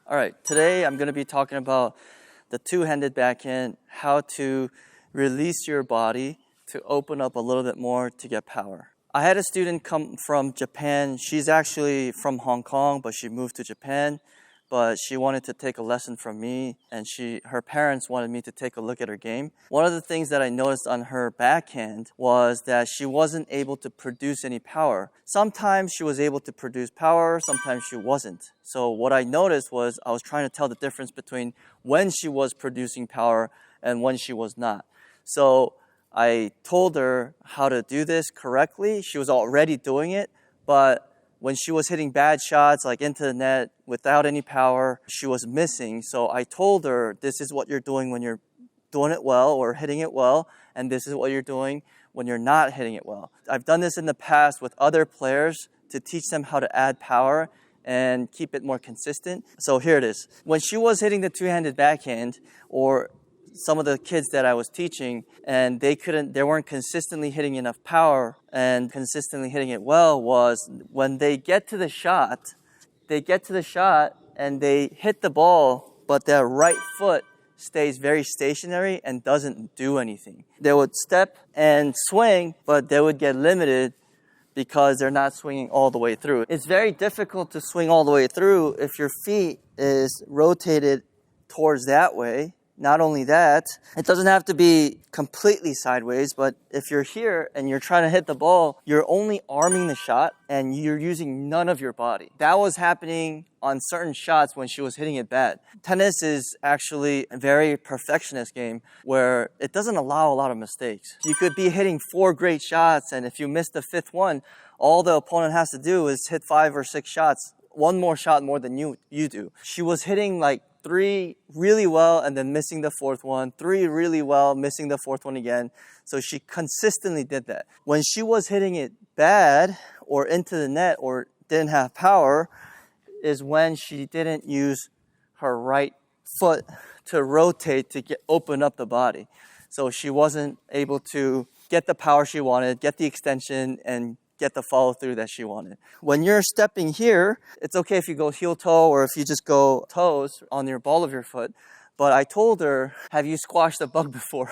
All right, today I'm going to be talking about the two-handed backhand, how to release your body to open up a little bit more to get power. I had a student come from Japan. She's actually from Hong Kong, but she moved to Japan. But she wanted to take a lesson from me, and her parents wanted me to take a look at her game. One of the things that I noticed on her backhand was that she wasn't able to produce any power. Sometimes she was able to produce power, sometimes she wasn't. So what I noticed was I was trying to tell the difference between when she was producing power and when she was not. So I told her how to do this correctly. She was already doing it, but when she was hitting bad shots, like into the net, without any power, she was missing. So I told her, this is what you're doing when you're doing it well or hitting it well, and this is what you're doing when you're not hitting it well. I've done this in the past with other players to teach them how to add power and keep it more consistent. So here it is. When she was hitting the two-handed backhand, or some of the kids that I was teaching, and they weren't consistently hitting enough power and consistently hitting it well, was when they get to the shot and they hit the ball, but their right foot stays very stationary and doesn't do anything. They would step and swing, but they would get limited because they're not swinging all the way through. It's very difficult to swing all the way through if your feet is rotated towards that way. Not only that, it doesn't have to be completely sideways, but if you're here and you're trying to hit the ball, you're only arming the shot and you're using none of your body. That was happening on certain shots when she was hitting it bad. Tennis is actually a very perfectionist game where it doesn't allow a lot of mistakes. You could be hitting 4 great shots, and if you miss the 5th one, all the opponent has to do is hit 5 or 6 shots, one more shot more than you do. She was hitting like 3 really well and then missing the 4th one, 3 really well, missing the 4th one again. So she consistently did that. When she was hitting it bad or into the net or didn't have power is when she didn't use her right foot to rotate to open up the body. So she wasn't able to get the power she wanted, get the extension, and get the follow through that she wanted. When you're stepping here, it's okay if you go heel toe or if you just go toes on your ball of your foot. But I told her, have you squashed a bug before?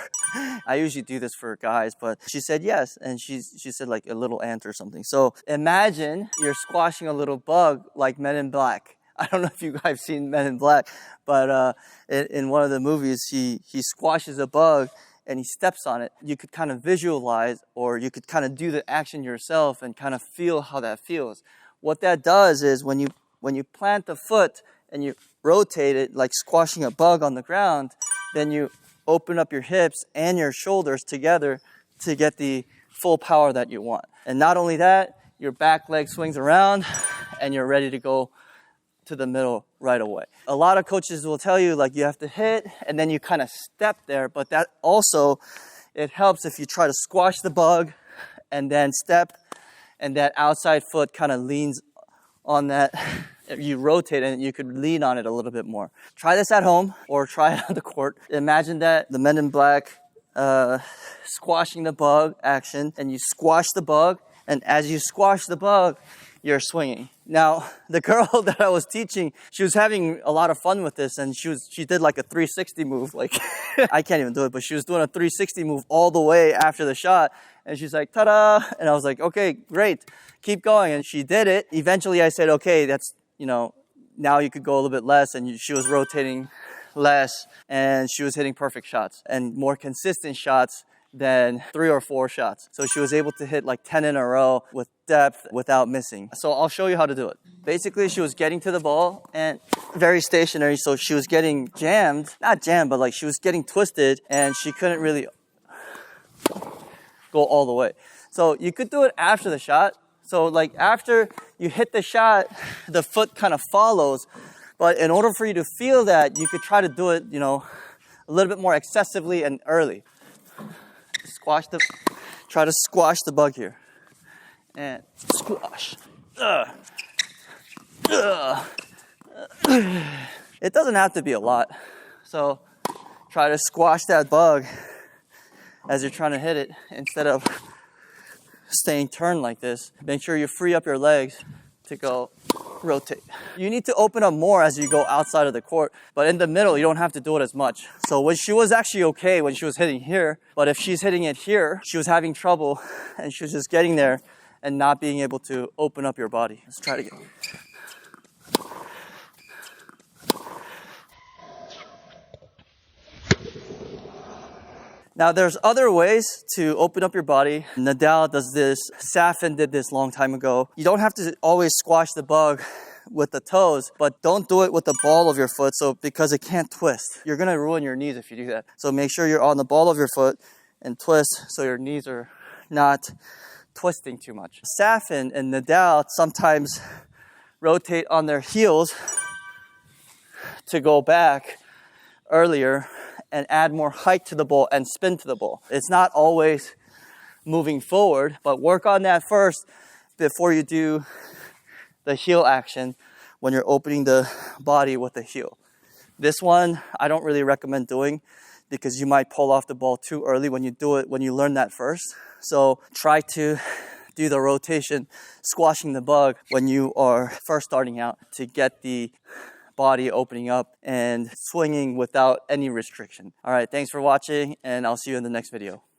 I usually do this for guys, but she said yes. And she said like a little ant or something. So imagine you're squashing a little bug like Men in Black. I don't know if you guys have seen Men in Black, but in one of the movies, he squashes a bug and he steps on it. You could kind of visualize, or you could kind of do the action yourself and kind of feel how that feels. What that does is when you plant the foot and you rotate it like squashing a bug on the ground, then you open up your hips and your shoulders together to get the full power that you want. And not only that, your back leg swings around and you're ready to go to the middle right away. A lot of coaches will tell you like you have to hit and then you kind of step there, but that also, it helps if you try to squash the bug and then step and that outside foot kind of leans on that. If you rotate it, you could lean on it a little bit more. Try this at home or try it on the court. Imagine that the Men in Black squashing the bug action, and you squash the bug, and as you squash the bug, you're swinging. Now, the girl that I was teaching, she was having a lot of fun with this, and she did like a 360 move. Like, I can't even do it, but she was doing a 360 move all the way after the shot, and she's like, ta-da! And I was like, okay, great, keep going. And she did it. Eventually, I said, okay, that's, now you could go a little bit less, and she was rotating less, and she was hitting perfect shots and more consistent shots than 3 or 4 shots. So she was able to hit like 10 in a row with depth without missing. So I'll show you how to do it. Basically, she was getting to the ball and very stationary. So she was getting jammed, not jammed, but like she was getting twisted and she couldn't really go all the way. So you could do it after the shot. So like after you hit the shot, the foot kind of follows. But in order for you to feel that, you could try to do it, a little bit more excessively and early. Try to squash the bug here. And squash. It doesn't have to be a lot. So try to squash that bug as you're trying to hit it instead of staying turned like this. Make sure you free up your legs to go rotate. You need to open up more as you go outside of the court, but in the middle, you don't have to do it as much. So when she was actually okay when she was hitting here, but if she's hitting it here, she was having trouble and she was just getting there and not being able to open up your body. Let's try it again. Now there's other ways to open up your body. Nadal does this, Safin did this long time ago. You don't have to always squash the bug with the toes, but don't do it with the ball of your foot because it can't twist. You're gonna ruin your knees if you do that. So make sure you're on the ball of your foot and twist so your knees are not twisting too much. Safin and Nadal sometimes rotate on their heels to go back earlier and add more height to the ball and spin to the ball. It's not always moving forward, but work on that first before you do the heel action when you're opening the body with the heel. This one, I don't really recommend doing because you might pull off the ball too early when you learn that first. So try to do the rotation, squashing the bug when you are first starting out to get the body opening up and swinging without any restriction. All right, thanks for watching, and I'll see you in the next video.